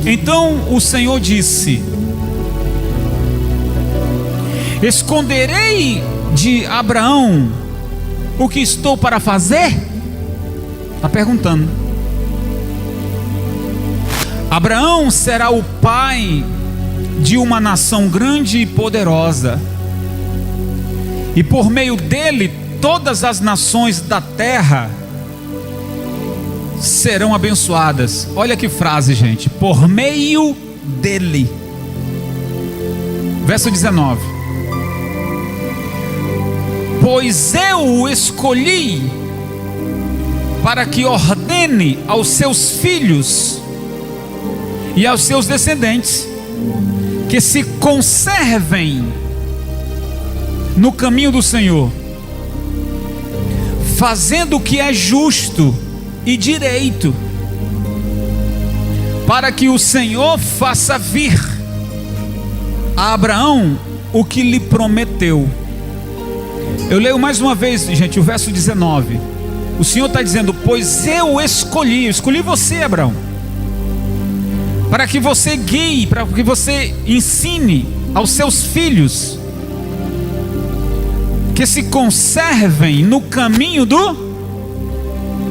Então o Senhor disse: esconderei de Abraão o que estou para fazer? Está perguntando. Abraão será o pai de uma nação grande e poderosa, e por meio dele todas as nações da terra serão abençoadas. Olha que frase, gente. Por meio dele. Verso 19. Pois eu o escolhi para que ordene aos seus filhos e aos seus descendentes que se conservem no caminho do Senhor, fazendo o que é justo e direito, para que o Senhor faça vir a Abraão o que lhe prometeu. Eu leio mais uma vez, gente, o verso 19. O Senhor está dizendo: pois eu escolhi você, Abraão, para que você guie, para que você ensine aos seus filhos que se conservem no caminho do...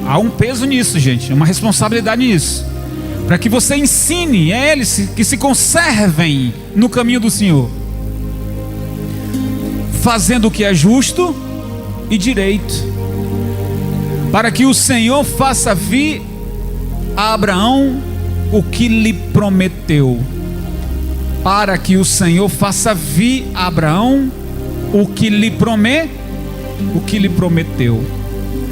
Há um peso nisso, gente, uma responsabilidade nisso, para que você ensine a eles que se conservem no caminho do Senhor, fazendo o que é justo e direito, para que o Senhor faça vir a Abraão o que lhe prometeu. Para que o Senhor faça vir a Abraão o que lhe prometeu.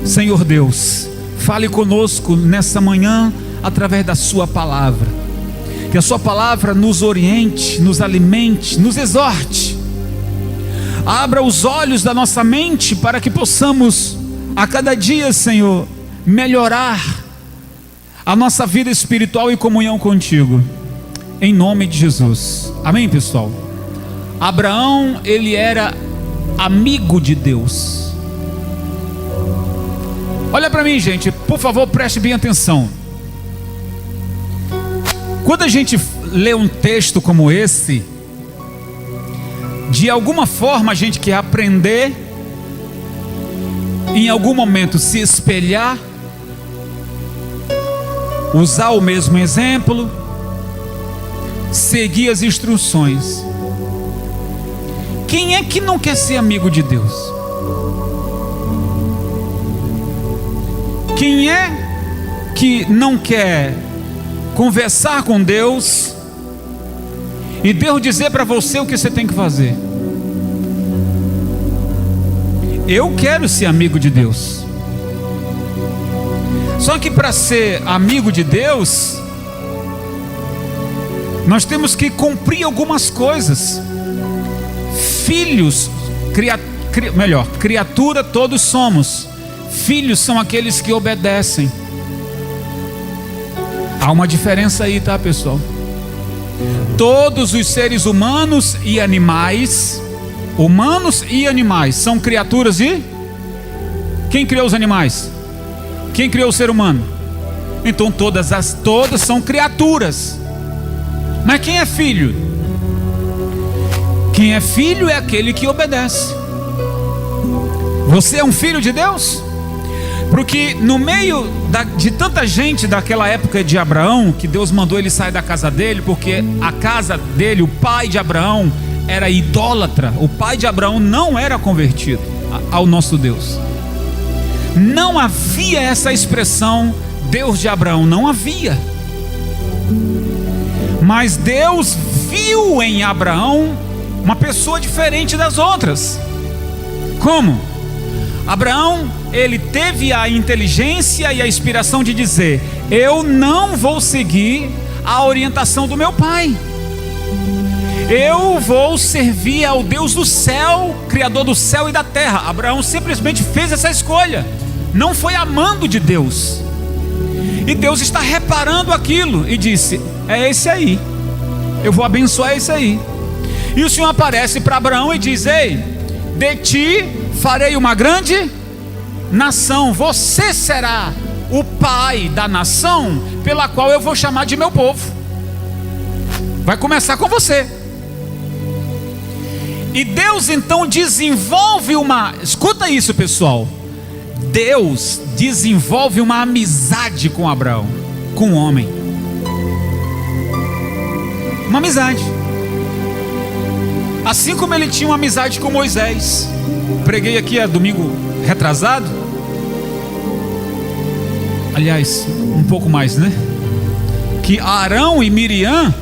Senhor Deus, fale conosco nessa manhã através da sua palavra. Que a sua palavra nos oriente, nos alimente, nos exorte. Abra os olhos da nossa mente para que possamos a cada dia, Senhor, melhorar a nossa vida espiritual e comunhão contigo, em nome de Jesus. Amém, pessoal? Abraão, ele era amigo de Deus. Olha para mim, gente, por favor, preste bem atenção. Quando a gente lê um texto como esse, de alguma forma a gente quer aprender, em algum momento se espelhar, usar o mesmo exemplo, seguir as instruções. Quem é que não quer ser amigo de Deus? Quem é que não quer conversar com Deus e Deus dizer para você o que você tem que fazer? Eu quero ser amigo de Deus. Só que para ser amigo de Deus, nós temos que cumprir algumas coisas. Filhos, criatura todos somos. Filhos são aqueles que obedecem. Há uma diferença aí, tá, pessoal? Todos os seres humanos e animais, são criaturas e... Quem criou os animais? Quem criou o ser humano? Então todas são criaturas. Mas quem é filho? Quem é filho é aquele que obedece. Você é um filho de Deus? Porque no meio de tanta gente daquela época de Abraão, que Deus mandou ele sair da casa dele, porque a casa dele, o pai de Abraão, era idólatra. O pai de Abraão não era convertido ao nosso Deus. Não havia essa expressão Deus de Abraão, não havia. Mas Deus viu em Abraão uma pessoa diferente das outras. Como? Abraão, ele teve a inteligência e a inspiração de dizer: eu não vou seguir a orientação do meu pai. Eu vou servir ao Deus do céu, Criador do céu e da terra. Abraão simplesmente fez essa escolha. Não foi amando de Deus. E Deus está reparando aquilo e disse: é esse aí, eu vou abençoar esse aí. E o Senhor aparece para Abraão e diz: ei, de ti farei uma grande nação. Você será o pai da nação pela qual eu vou chamar de meu povo. Vai começar com você. E Deus então desenvolve escuta isso, pessoal. Deus desenvolve uma amizade com Abraão, com o homem. Uma amizade. Assim como ele tinha uma amizade com Moisés. Preguei aqui domingo retrasado. Aliás, um pouco mais, né? Que Arão e Miriam,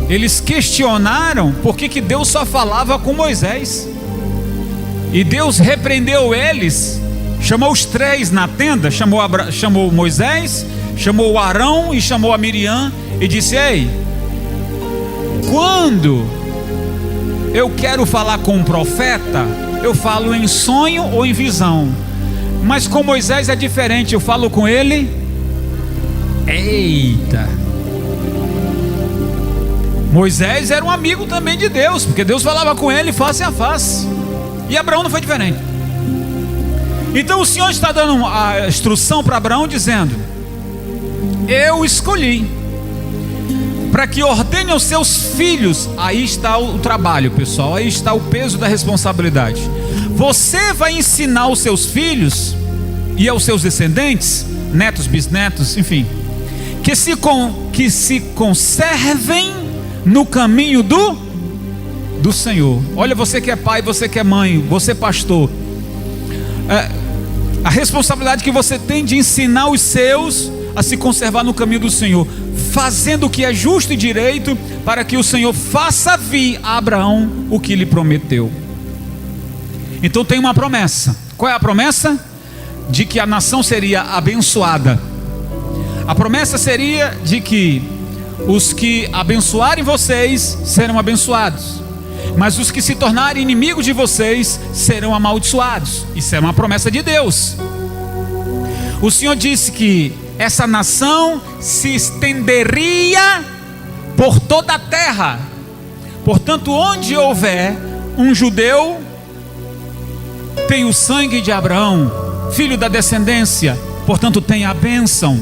eles questionaram por que Deus só falava com Moisés. E Deus repreendeu eles, chamou os três na tenda, chamou Moisés, chamou Arão e chamou a Miriam e disse: ei, quando eu quero falar com um profeta, eu falo em sonho ou em visão, mas com Moisés é diferente, eu falo com ele. Eita! Moisés era um amigo também de Deus, porque Deus falava com ele face a face. E Abraão não foi diferente. Então o Senhor está dando a instrução para Abraão, dizendo: eu escolhi para que ordene aos seus filhos. Aí está o trabalho, pessoal. Aí está o peso da responsabilidade. Você vai ensinar aos seus filhos e aos seus descendentes, netos, bisnetos, enfim, que se conservem no caminho do Senhor. Olha, você que é pai, você que é mãe, você pastor, a responsabilidade que você tem de ensinar os seus a se conservar no caminho do Senhor, fazendo o que é justo e direito, para que o Senhor faça vir a Abraão o que lhe prometeu. Então tem uma promessa. Qual é a promessa? De que a nação seria abençoada. A promessa seria de que os que abençoarem vocês serão abençoados, mas os que se tornarem inimigos de vocês serão amaldiçoados. Isso é uma promessa de Deus. O Senhor disse que essa nação se estenderia por toda a terra. Portanto, onde houver um judeu, tem o sangue de Abraão, filho da descendência, portanto tem a bênção.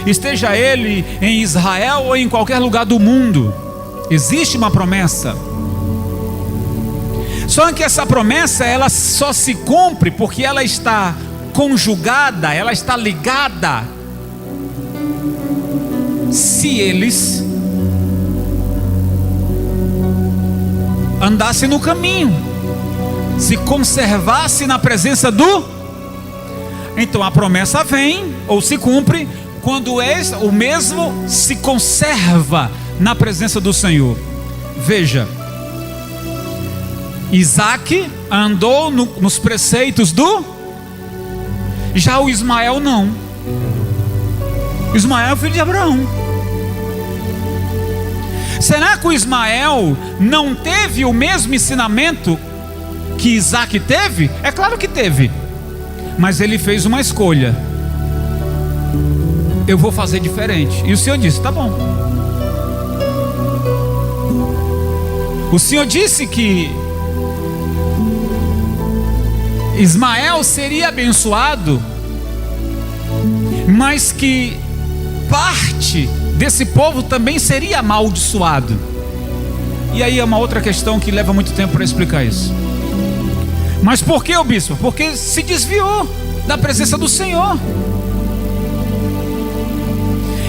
Esteja ele em Israel ou em qualquer lugar do mundo, existe uma promessa. Só que essa promessa, ela só se cumpre porque ela está conjugada, ela está ligada, se eles andassem no caminho, se conservassem na presença do... Então a promessa vem ou se cumpre quando o mesmo se conserva na presença do Senhor. Veja, Isaac andou nos preceitos já o Ismael não. Ismael é filho de Abraão. Será que o Ismael não teve o mesmo ensinamento que Isaac teve? É claro que teve, mas ele fez uma escolha: eu vou fazer diferente. E o Senhor disse: tá bom. O Senhor disse que Ismael seria abençoado, mas que parte desse povo também seria amaldiçoado. E aí é uma outra questão que leva muito tempo para explicar isso. Mas por que, bispo? Porque se desviou da presença do Senhor.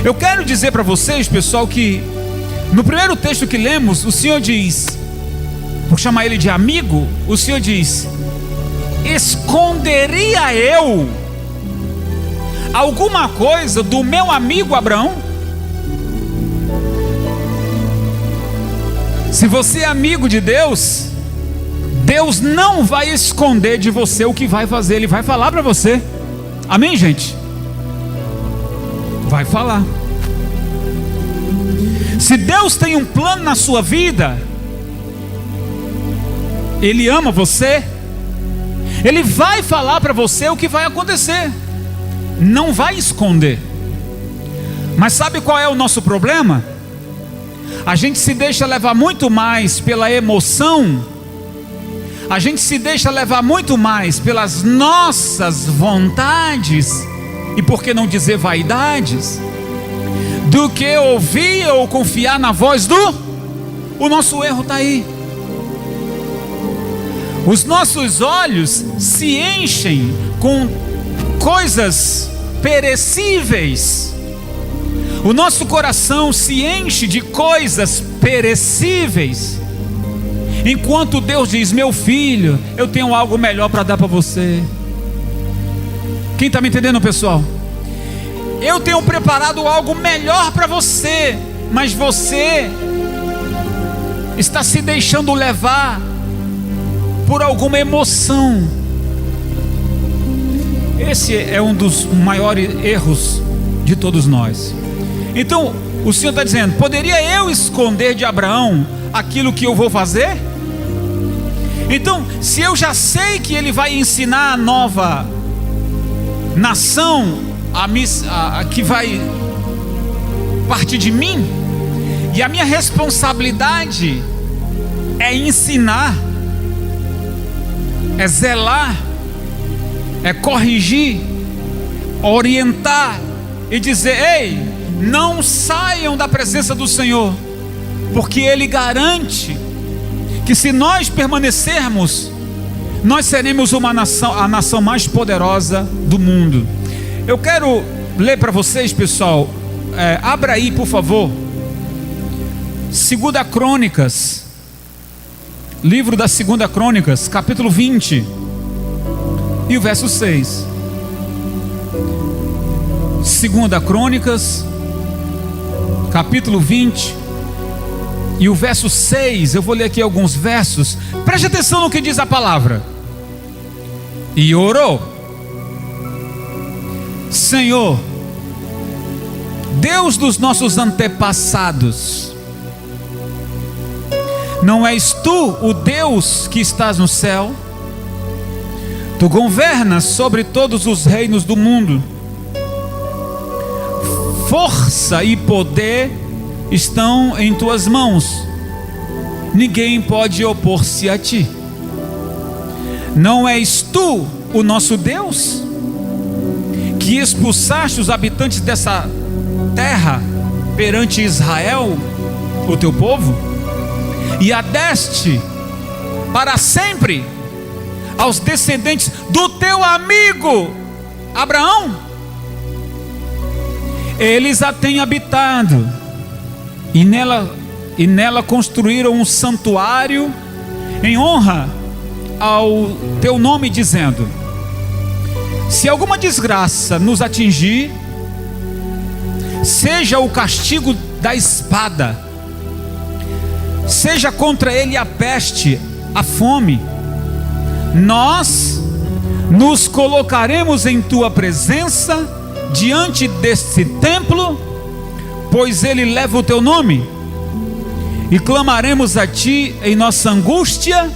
Eu quero dizer para vocês, pessoal, que no primeiro texto que lemos, o Senhor diz, por chamar ele de amigo, o Senhor diz: esconderia eu alguma coisa do meu amigo Abraão? Se você é amigo de Deus, Deus não vai esconder de você o que vai fazer, Ele vai falar para você. Amém, gente? Vai falar. Se Deus tem um plano na sua vida, Ele ama você, Ele vai falar para você o que vai acontecer, não vai esconder. Mas sabe qual é o nosso problema? A gente se deixa levar muito mais pela emoção, a gente se deixa levar muito mais pelas nossas vontades, e por que não dizer vaidades, do que ouvir ou confiar na voz o nosso erro está aí. Os nossos olhos se enchem com coisas perecíveis. O nosso coração se enche de coisas perecíveis. Enquanto Deus diz: meu filho, eu tenho algo melhor para dar para você. Quem está me entendendo, pessoal? Eu tenho preparado algo melhor para você, mas você está se deixando levar por alguma emoção. Esse é um dos maiores erros de todos nós. Então o Senhor está dizendo: poderia eu esconder de Abraão aquilo que eu vou fazer? Então, se eu já sei que ele vai ensinar a nova nação que vai partir de mim, e a minha responsabilidade é ensinar, é zelar, é corrigir, orientar e dizer: ei, não saiam da presença do Senhor, porque Ele garante que se nós permanecermos, nós seremos a nação mais poderosa do mundo. Eu quero ler para vocês, pessoal, abra aí por favor, 2 Crônicas, livro da 2 Crônicas, capítulo 20 e o verso 6. 2 Crônicas, capítulo 20 e o verso 6. Eu vou ler aqui alguns versos. Preste atenção no que diz a palavra. E orou: Senhor, Deus dos nossos antepassados, não és tu o Deus que estás no céu? Tu governas sobre todos os reinos do mundo. Força e poder estão em tuas mãos. Ninguém pode opor-se a ti. Não és tu o nosso Deus, que expulsaste os habitantes dessa terra perante Israel, o teu povo, e a deste para sempre aos descendentes do teu amigo Abraão? Eles a têm habitado, e nela construíram um santuário em honra ao teu nome, dizendo: se alguma desgraça nos atingir, seja o castigo da espada, seja contra ele a peste, a fome, nós nos colocaremos em tua presença diante deste templo, pois ele leva o teu nome, e clamaremos a ti em nossa angústia,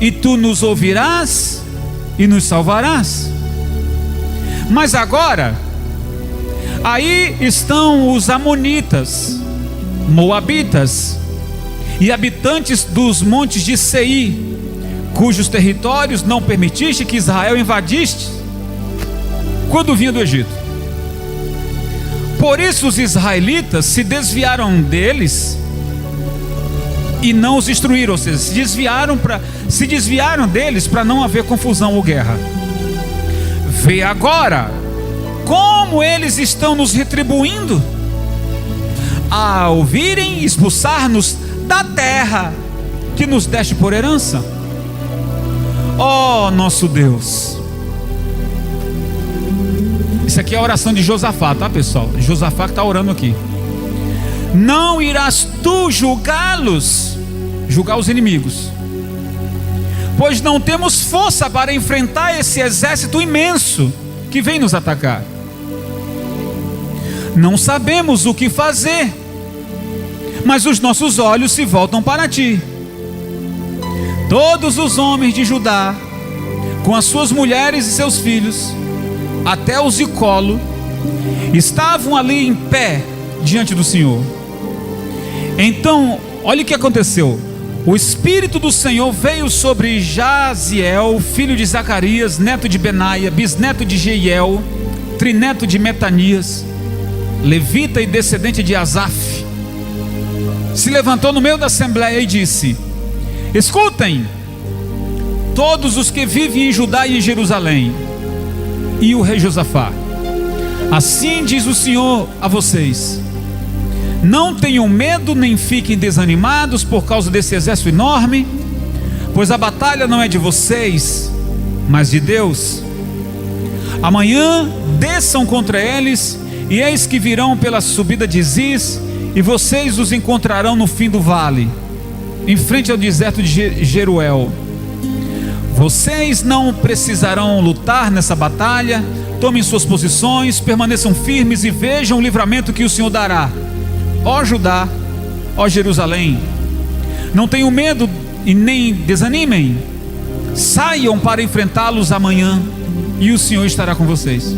e tu nos ouvirás e nos salvarás. Mas agora, aí estão os amonitas, moabitas e habitantes dos montes de Seir, cujos territórios não permitiste que Israel invadisse quando vinha do Egito. Por isso os israelitas se desviaram deles e não os destruíram, ou seja, se desviaram deles para não haver confusão ou guerra. Vê agora como eles estão nos retribuindo, a ouvirem expulsar-nos da terra que nos deste por herança. Ó nosso Deus. Isso aqui é a oração de Josafá, tá, pessoal? Josafá que está orando aqui. Não irás tu julgá-los, julgar os inimigos, pois não temos força para enfrentar esse exército imenso que vem nos atacar. Não sabemos o que fazer, mas os nossos olhos se voltam para ti. Todos os homens de Judá, com as suas mulheres e seus filhos, até os de colo, estavam ali em pé diante do Senhor. Então, olha o que aconteceu. O Espírito do Senhor veio sobre Jaziel, filho de Zacarias, neto de Benaia, bisneto de Jeiel, trineto de Metanias. levita e descendente de Asaf, se levantou no meio da assembleia e disse: escutem, todos os que vivem em Judá e em Jerusalém, e o rei Josafá, assim diz o Senhor a vocês: não tenham medo nem fiquem desanimados por causa desse exército enorme, pois a batalha não é de vocês, mas de Deus. Amanhã desçam contra eles, e eis que virão pela subida de Ziz, e vocês os encontrarão no fim do vale, em frente ao deserto de Jeruel. Vocês não precisarão lutar nessa batalha. Tomem suas posições, permaneçam firmes e vejam o livramento que o Senhor dará, ó Judá, ó Jerusalém. Não tenham medo e nem desanimem. Saiam para enfrentá-los amanhã, e o Senhor estará com vocês.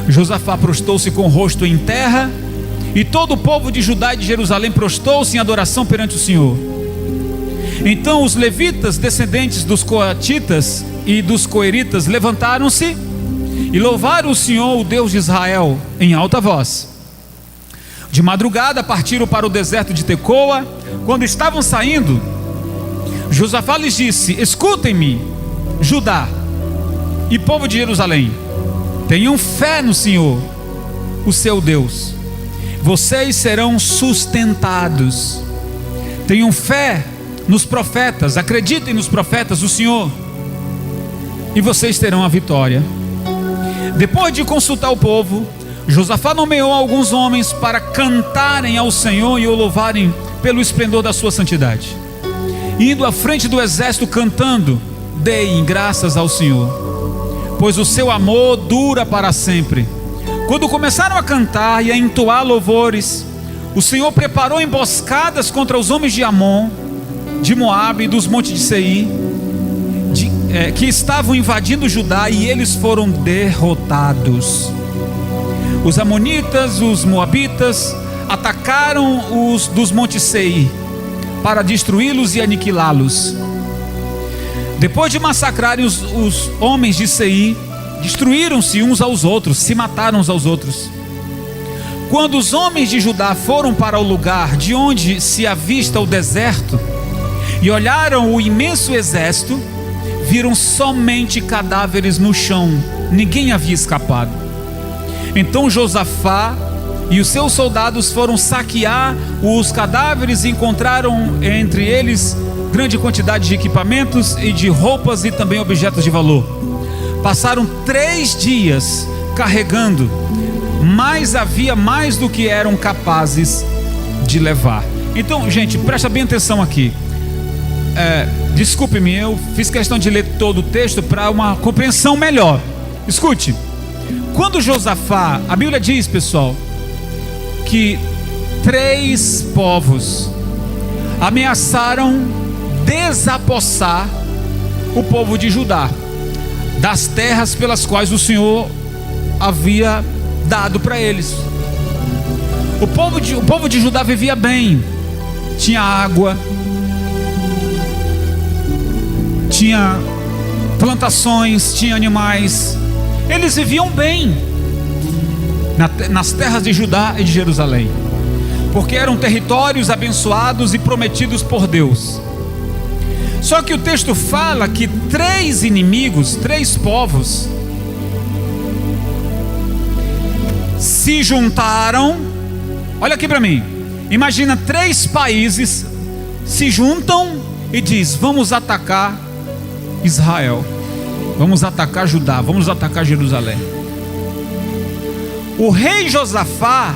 Josafá prostou-se com o rosto em terra, e todo o povo de Judá e de Jerusalém prostou-se em adoração perante o Senhor. Então os levitas, descendentes dos coatitas e dos coeritas, levantaram-se e louvaram o Senhor, o Deus de Israel, em alta voz. De madrugada partiram para o deserto de Tecoa. Quando estavam saindo, Josafá lhes disse: escutem-me, Judá e povo de Jerusalém, tenham fé no Senhor, o seu Deus, vocês serão sustentados. Tenham fé nos profetas, acreditem nos profetas do Senhor, e vocês terão a vitória. Depois de consultar o povo, Josafá nomeou alguns homens para cantarem ao Senhor e o louvarem pelo esplendor da sua santidade, indo à frente do exército cantando: deem graças ao Senhor, pois o seu amor dura para sempre. Quando começaram a cantar e a entoar louvores, o Senhor preparou emboscadas contra os homens de Amon, de Moabe e dos montes de Seir, que estavam invadindo Judá, e eles foram derrotados. Os amonitas, os moabitas atacaram os dos montes Seir para destruí-los e aniquilá-los. Depois de massacrarem os homens de Seir, destruíram-se uns aos outros, se mataram uns aos outros. Quando os homens de Judá foram para o lugar de onde se avista o deserto e olharam o imenso exército, viram somente cadáveres no chão, ninguém havia escapado. Então Josafá e os seus soldados foram saquear os cadáveres e encontraram entre eles grande quantidade de equipamentos e de roupas e também objetos de valor. Passaram 3 dias carregando, mas havia mais do que eram capazes de levar. Então, gente, presta bem atenção aqui. Desculpe-me, eu fiz questão de ler todo o texto para uma compreensão melhor. Escute, quando Josafá, a Bíblia diz, pessoal, que 3 povos ameaçaram desapossar o povo de Judá das terras pelas quais o Senhor havia dado para eles. O povo de Judá vivia bem, tinha água, tinha plantações, tinha animais, eles viviam bem nas terras de Judá e de Jerusalém, porque eram territórios abençoados e prometidos por Deus. Só que o texto fala que 3 inimigos, 3 povos se juntaram. Olha aqui para mim, imagina 3 países se juntam e diz: vamos atacar Israel, vamos atacar Judá, vamos atacar Jerusalém. O rei Josafá,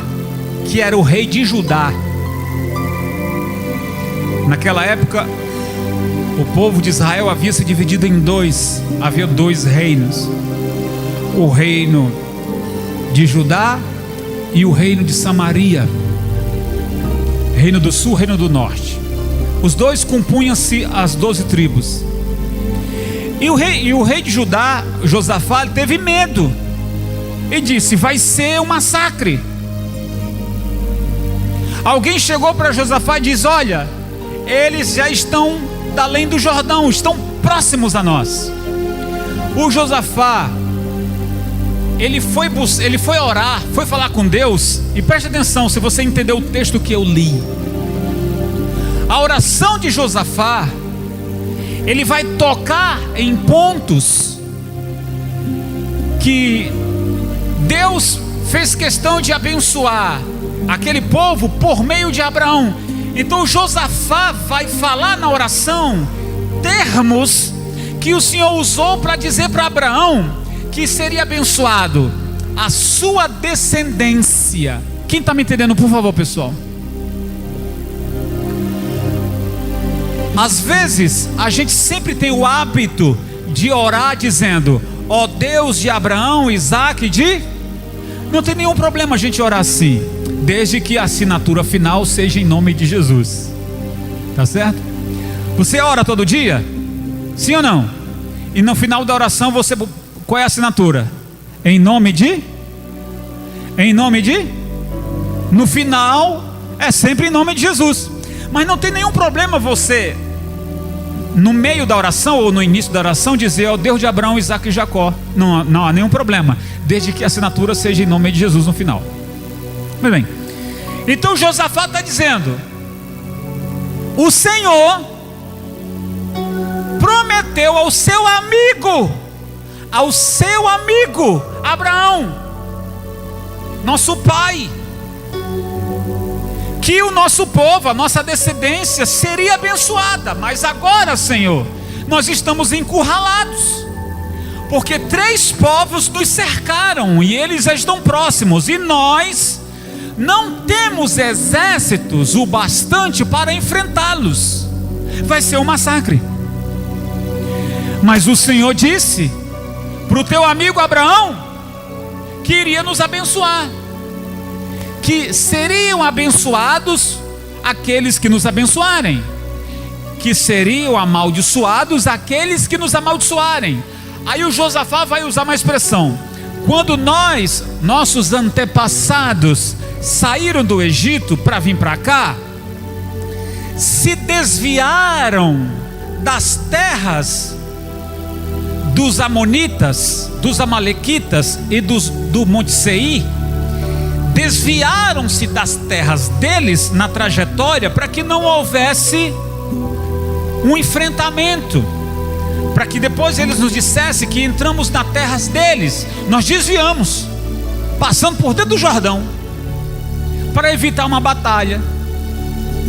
que era o rei de Judá, naquela época o povo de Israel havia se dividido em 2, havia 2 reinos: o reino de Judá e o reino de Samaria, reino do sul, reino do norte. Os 2 compunham-se as 12 tribos. E o rei de Judá, Josafá, teve medo e disse: vai ser um massacre. Alguém chegou para Josafá e diz: olha, eles já estão além do Jordão, estão próximos a nós. O Josafá ele foi orar, foi falar com Deus. E preste atenção, se você entender o texto que eu li, a oração de Josafá, ele vai tocar em pontos que Deus fez questão de abençoar aquele povo por meio de Abraão. Então Josafá vai falar na oração termos que o Senhor usou para dizer para Abraão que seria abençoado a sua descendência. Quem está me entendendo, por favor, pessoal? Às vezes a gente sempre tem o hábito de orar dizendo: ó Deus de Abraão, Isaac e de... Não tem nenhum problema a gente orar assim, desde que a assinatura final seja em nome de Jesus. Tá certo? Você ora todo dia? Sim ou não? E no final da oração você... Qual é a assinatura? Em nome de? Em nome de? No final é sempre em nome de Jesus. Mas não tem nenhum problema você, no meio da oração ou no início da oração, dizer: ó Deus de Abraão, Isaac e Jacó. Não há nenhum problema, desde que a assinatura seja em nome de Jesus no final. Muito bem. Então Josafá está dizendo: o Senhor prometeu ao seu amigo Abraão, nosso pai, que o nosso povo, a nossa descendência seria abençoada. Mas agora, Senhor, nós estamos encurralados, porque 3 povos nos cercaram e eles estão próximos, e nós não temos exércitos o bastante para enfrentá-los. Vai ser um massacre. Mas o Senhor disse para o teu amigo Abraão que iria nos abençoar, que seriam abençoados aqueles que nos abençoarem, que seriam amaldiçoados aqueles que nos amaldiçoarem. Aí o Josafá vai usar uma expressão: quando nossos antepassados saíram do Egito para vir para cá, se desviaram das terras dos amonitas, dos amalequitas e do Monte Seir, desviaram-se das terras deles na trajetória para que não houvesse um enfrentamento, para que depois eles nos dissessem que entramos nas terras deles. Nós desviamos, passando por dentro do Jordão, para evitar uma batalha.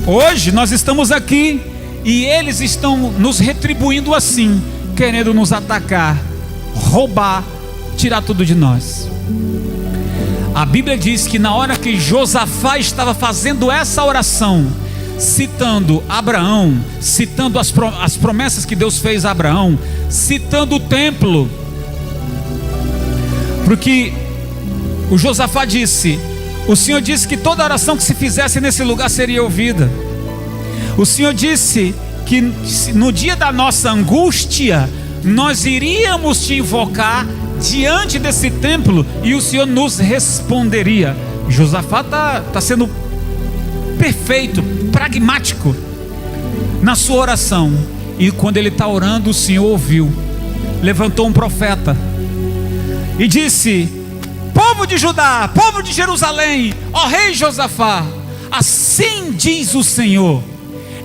Hoje nós estamos aqui e eles estão nos retribuindo assim, querendo nos atacar, roubar, tirar tudo de nós. A Bíblia diz que na hora que Josafá estava fazendo essa oração, citando Abraão, citando as promessas que Deus fez a Abraão, citando o templo, porque o Josafá disse: o Senhor disse que toda oração que se fizesse nesse lugar seria ouvida. O Senhor disse que no dia da nossa angústia nós iríamos te invocar diante desse templo e o Senhor nos responderia. Josafá está sendo perfeito, pragmático na sua oração. E quando ele está orando, o Senhor ouviu, levantou um profeta e disse: povo de Judá, povo de Jerusalém, ó rei Josafá, assim diz o Senhor: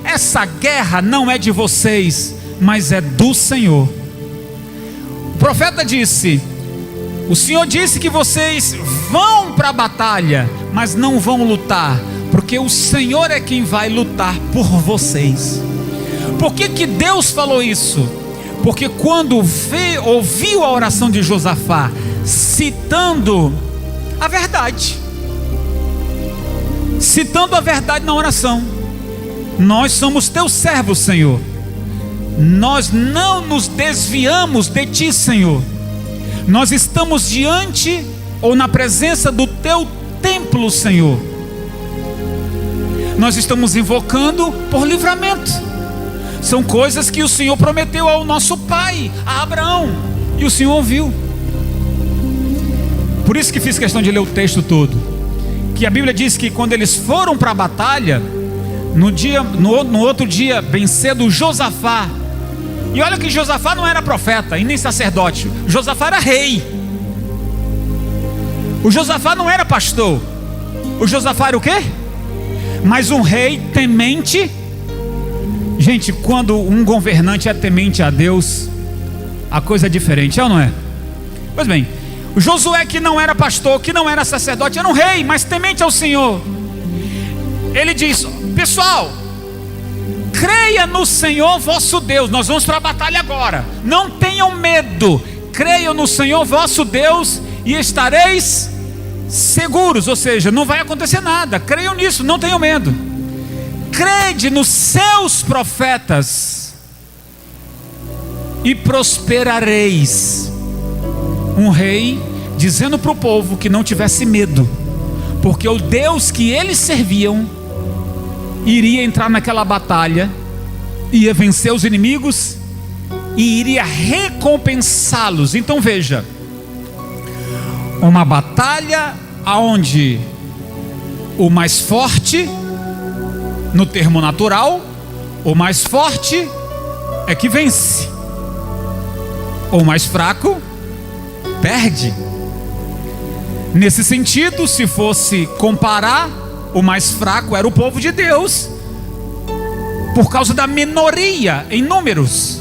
essa guerra não é de vocês, mas é do Senhor. O profeta disse: o Senhor disse que vocês vão para a batalha, mas não vão lutar, porque o Senhor é quem vai lutar por vocês. Por que Deus falou isso? Porque quando ouviu a oração de Josafá, citando a verdade na oração: nós somos teus servos, Senhor, nós não nos desviamos de ti, Senhor, nós estamos diante ou na presença do teu templo, Senhor, nós estamos invocando por livramento. São coisas que o Senhor prometeu ao nosso pai, a Abraão, e o Senhor ouviu. Por isso que fiz questão de ler o texto todo, que a Bíblia diz que quando eles foram para a batalha, no outro dia, bem cedo, Josafá, e olha que Josafá não era profeta e nem sacerdote, Josafá era rei. O Josafá não era pastor. O Josafá era o quê? Mas um rei temente. Gente, quando um governante é temente a Deus, a coisa é diferente, é ou não é? Pois bem, o Josué, que não era pastor, que não era sacerdote, era um rei, mas temente ao Senhor. Ele diz: pessoal, creia no Senhor vosso Deus. Nós vamos para a batalha agora. Não tenham medo. Creiam no Senhor vosso Deus e estareis seguros. Ou seja, não vai acontecer nada. Creiam nisso, não tenham medo. Crede nos seus profetas e prosperareis. Um rei dizendo para o povo que não tivesse medo, porque o Deus que eles serviam iria entrar naquela batalha, ia vencer os inimigos e iria recompensá-los. Então veja, uma batalha onde o mais forte, no termo natural, o mais forte é que vence, o mais fraco perde. Nesse sentido, se fosse comparar, o mais fraco era o povo de Deus, por causa da minoria em números.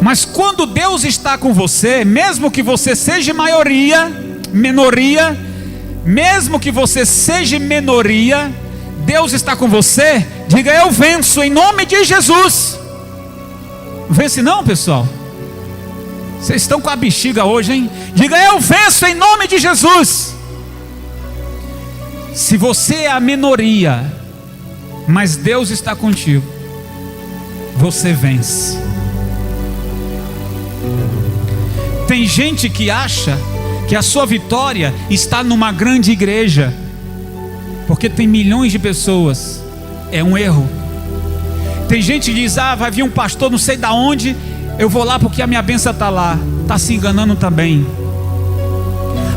Mas quando Deus está com você, mesmo que você seja minoria, mesmo que você seja minoria, Deus está com você. Diga: eu venço em nome de Jesus. Vence não, pessoal? Vocês estão com a bexiga hoje, hein? Diga: eu venço em nome de Jesus. Se você é a minoria, mas Deus está contigo, você vence. Tem gente que acha que a sua vitória está numa grande igreja, porque tem milhões de pessoas. É um erro. Tem gente que diz: vai vir um pastor não sei da onde, eu vou lá porque a minha bênção está lá. Está se enganando também.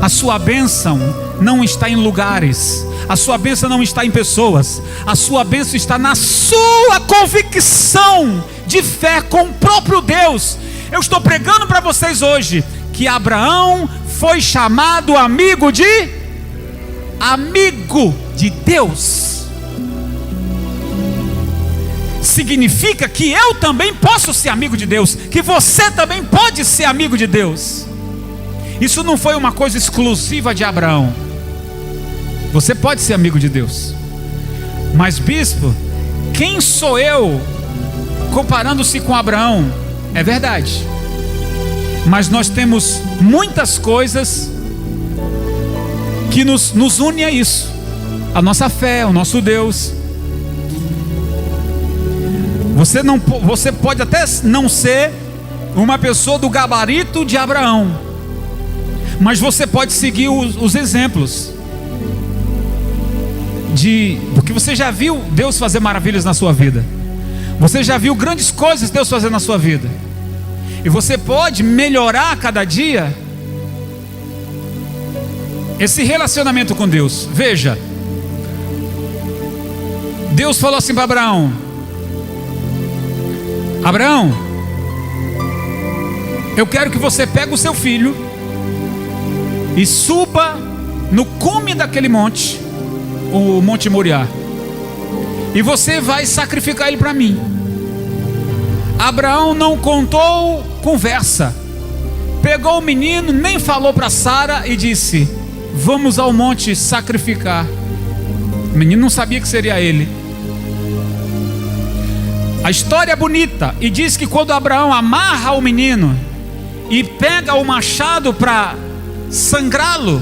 A sua bênção não está em lugares, a sua bênção não está em pessoas, a sua bênção está na sua convicção de fé com o próprio Deus. Eu estou pregando para vocês hoje que Abraão foi chamado amigo de Deus. Significa que eu também posso ser amigo de Deus, que você também pode ser amigo de Deus. Isso não foi uma coisa exclusiva de Abraão. Você pode ser amigo de Deus. Mas bispo, quem sou eu comparando-se com Abraão? É verdade, mas nós temos muitas coisas que nos une a isso: a nossa fé, o nosso Deus. Você pode até não ser uma pessoa do gabarito de Abraão, mas você pode seguir os exemplos porque você já viu Deus fazer maravilhas na sua vida. Você já viu grandes coisas Deus fazer na sua vida, e você pode melhorar a cada dia esse relacionamento com Deus. Veja, Deus falou assim para Abraão: Abraão, eu quero que você pegue o seu filho e suba no cume daquele monte, o Monte Moriá, e você vai sacrificar ele para mim. Abraão não contou conversa, pegou o menino, nem falou para Sara e disse: vamos ao monte sacrificar. O menino não sabia que seria ele. A história é bonita e diz que quando Abraão amarra o menino e pega o machado para sangrá-lo,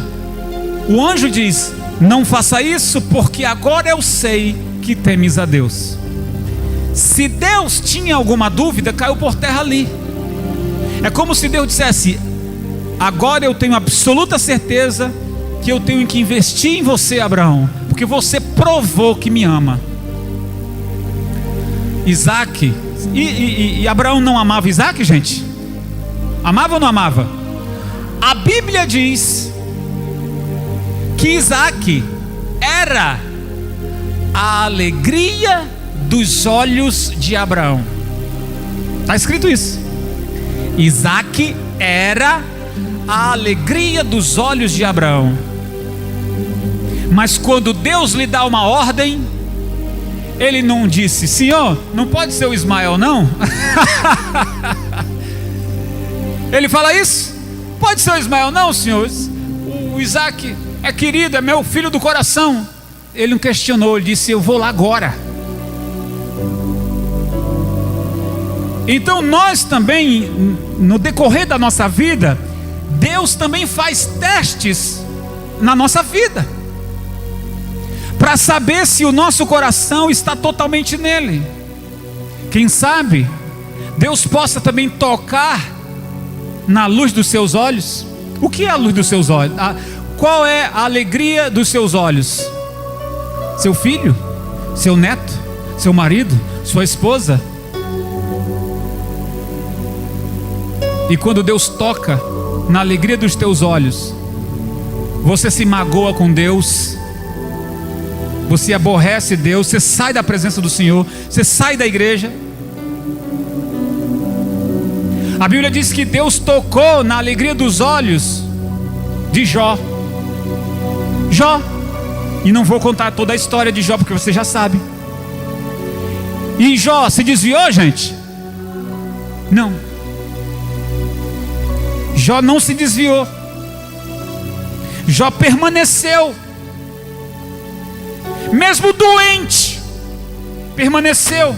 o anjo diz: não faça isso, porque agora eu sei que temes a Deus. Se Deus tinha alguma dúvida, caiu por terra ali. É como se Deus dissesse: agora eu tenho absoluta certeza que eu tenho que investir em você, Abraão, porque você provou que me ama. Isaac, e Abraão não amava Isaac, gente? Amava ou não amava? A Bíblia diz que Isaac era a alegria dos olhos de Abraão. Está escrito isso. Isaac era a alegria dos olhos de Abraão. Mas quando Deus lhe dá uma ordem, ele não disse: Senhor, não pode ser o Ismael não? Ele fala isso? Pode ser o Ismael não, Senhor? O Isaac é querido, é meu filho do coração. Ele não questionou, ele disse: eu vou lá agora. Então nós também, no decorrer da nossa vida, Deus também faz testes na nossa vida, para saber se o nosso coração está totalmente nele. Quem sabe Deus possa também tocar na luz dos seus olhos. O que é a luz dos seus olhos? Qual é a alegria dos seus olhos? Seu filho? Seu neto? Seu marido? Sua esposa? E quando Deus toca na alegria dos teus olhos, você se magoa com Deus, você aborrece Deus, você sai da presença do Senhor, você sai da igreja. A Bíblia diz que Deus tocou na alegria dos olhos de Jó. E não vou contar toda a história de Jó, porque você já sabe. E Jó se desviou, gente? Não. Jó não se desviou. Jó permaneceu, mesmo doente, permaneceu.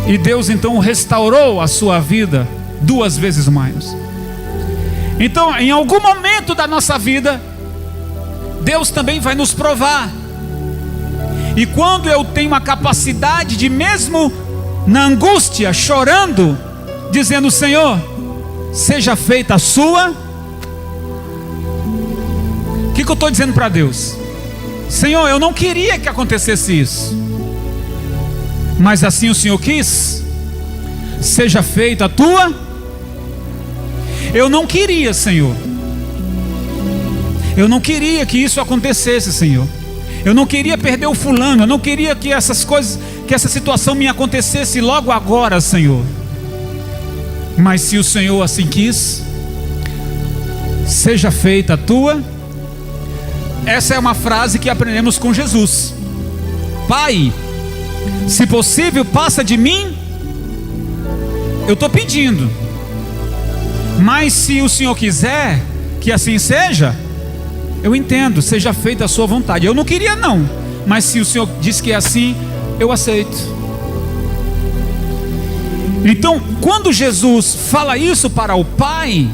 E Deus então restaurou a sua vida 2 vezes mais. Então, em algum momento da nossa vida, Deus também vai nos provar. E quando eu tenho a capacidade de, mesmo na angústia, chorando, dizendo: Senhor, seja feita a sua. O que eu estou dizendo para Deus? Senhor, eu não queria que acontecesse isso, mas assim o Senhor quis. Seja feita a tua. Eu não queria, Senhor. Eu não queria que isso acontecesse, Senhor. Eu não queria perder o fulano. Eu não queria que essas coisas, que essa situação me acontecesse logo agora, Senhor. Mas se o Senhor assim quis, seja feita a tua. Essa é uma frase que aprendemos com Jesus: Pai, se possível, passa de mim. Eu estou pedindo, mas se o Senhor quiser que assim seja, eu entendo, seja feita a sua vontade. Eu não queria não, mas se o Senhor diz que é assim, eu aceito. Então, quando Jesus fala isso para o Pai,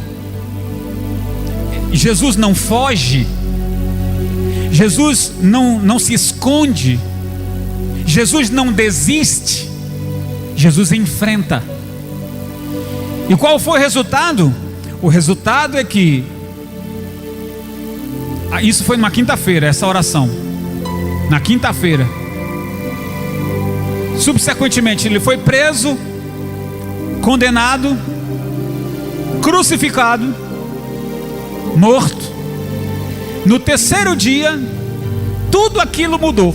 Jesus não foge, Jesus não se esconde, Jesus não desiste, Jesus enfrenta. E qual foi o resultado? O resultado é que, isso foi numa quinta-feira, essa oração, na quinta-feira. Subsequentemente ele foi preso, condenado, crucificado, morto. No terceiro dia, tudo aquilo mudou.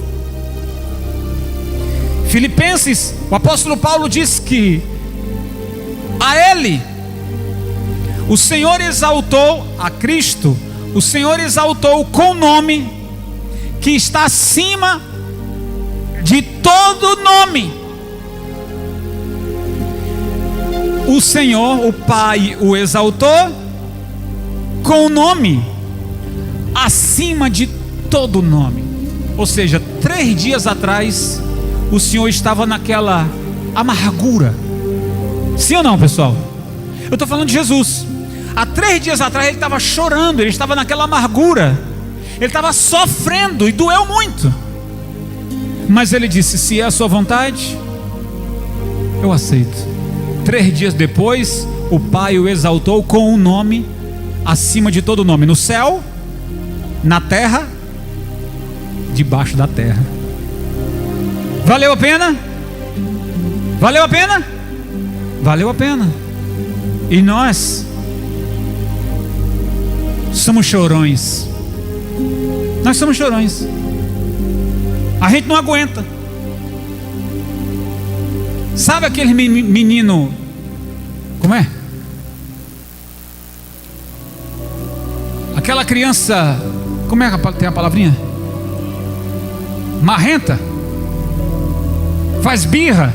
Filipenses, o apóstolo Paulo diz que a ele o Senhor exaltou, a Cristo o Senhor exaltou com o nome que está acima de todo nome. O Senhor, o Pai, o exaltou com o nome acima de todo nome. Ou seja, 3 dias atrás o Senhor estava naquela amargura. Sim ou não, pessoal? Eu estou falando de Jesus. Há 3 dias atrás ele estava chorando, ele estava naquela amargura, ele estava sofrendo e doeu muito. Mas ele disse: se é a sua vontade, eu aceito. 3 dias depois, o Pai o exaltou com um nome acima de todo nome, no céu, na terra, debaixo da terra. Valeu a pena? Valeu a pena? Valeu a pena. E nós somos chorões. Nós somos chorões. A gente não aguenta. Sabe aquele menino, como é? aquela criança, como é que tem a palavrinha? Marrenta, faz birra.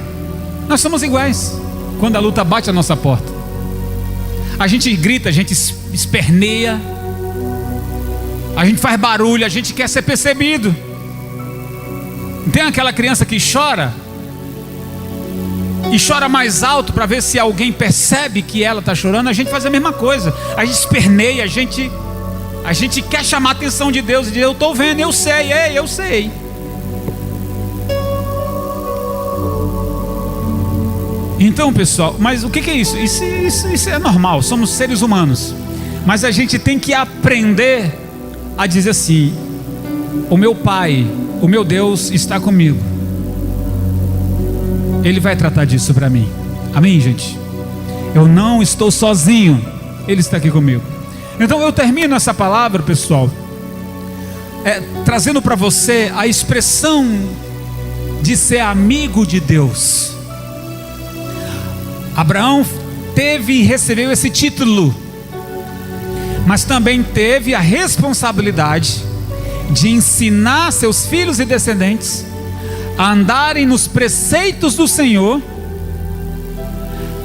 Nós somos iguais. Quando a luta bate a nossa porta, a gente grita, a gente esperneia, a gente faz barulho, a gente quer ser percebido. Tem aquela criança que chora e chora mais alto para ver se alguém percebe que ela está chorando. A gente faz a mesma coisa, a gente esperneia, a gente quer chamar a atenção de Deus e dizer: eu estou vendo, eu sei, eu sei. Então, pessoal, mas o que é isso? Isso é normal, somos seres humanos. Mas a gente tem que aprender a dizer assim: o meu Pai, o meu Deus está comigo. Ele vai tratar disso para mim. Amém, gente? Eu não estou sozinho, Ele está aqui comigo. Então eu termino essa palavra, pessoal, trazendo para você a expressão de ser amigo de Deus. Abraão teve e recebeu esse título, mas também teve a responsabilidade de ensinar seus filhos e descendentes a andarem nos preceitos do Senhor,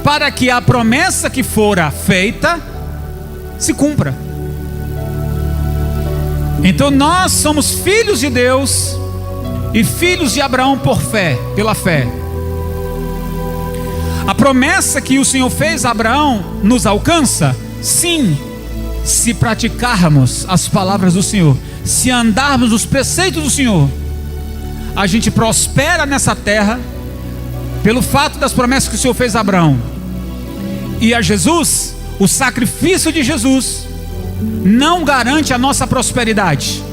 para que a promessa que fora feita se cumpra. Então nós somos filhos de Deus e filhos de Abraão por fé, pela fé. A promessa que o Senhor fez a Abraão nos alcança? Sim, se praticarmos as palavras do Senhor, se andarmos nos preceitos do Senhor. A gente prospera nessa terra pelo fato das promessas que o Senhor fez a Abraão. E a Jesus, o sacrifício de Jesus não garante a nossa prosperidade,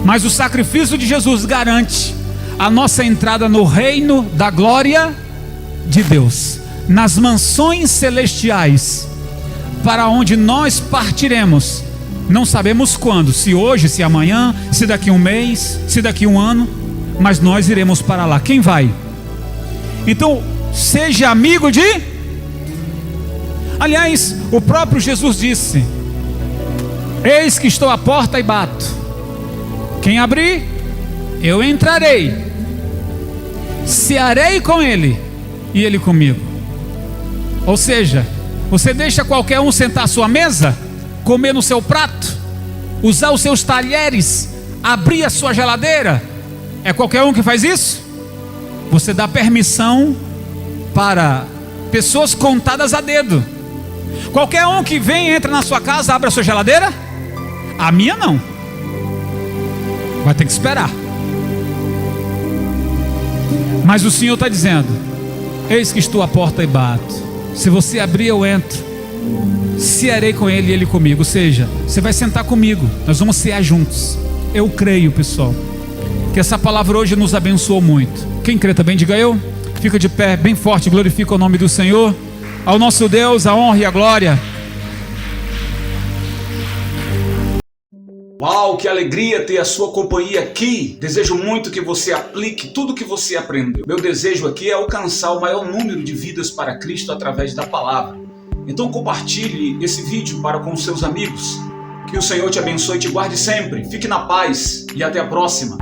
mas o sacrifício de Jesus garante a nossa entrada no reino da glória de Deus, nas mansões celestiais, para onde nós partiremos. Não sabemos quando, se hoje, se amanhã, se daqui um mês, se daqui um ano, mas nós iremos para lá. Quem vai? Então, seja amigo de... Aliás, o próprio Jesus disse: eis que estou à porta e bato. Quem abrir, eu entrarei, cearei com ele e ele comigo. Ou seja, você deixa qualquer um sentar à sua mesa, comer no seu prato, usar os seus talheres, abrir a sua geladeira? É qualquer um que faz isso? Você dá permissão para pessoas contadas a dedo. Qualquer um que vem, entra na sua casa, abre a sua geladeira? A minha não. Vai ter que esperar. Mas o Senhor está dizendo: eis que estou à porta e bato. Se você abrir, eu entro, cearei com ele e ele comigo. Ou seja, você vai sentar comigo, nós vamos cear juntos. Eu creio, pessoal, que essa palavra hoje nos abençoou muito. Quem crê também, diga eu. Fica de pé, bem forte, glorifica o nome do Senhor. Ao nosso Deus a honra e a glória. Uau, que alegria ter a sua companhia aqui. Desejo muito que você aplique tudo que você aprendeu. Meu desejo aqui é alcançar o maior número de vidas para Cristo através da palavra. Então compartilhe esse vídeo para com seus amigos. Que o Senhor te abençoe e te guarde sempre. Fique na paz e até a próxima.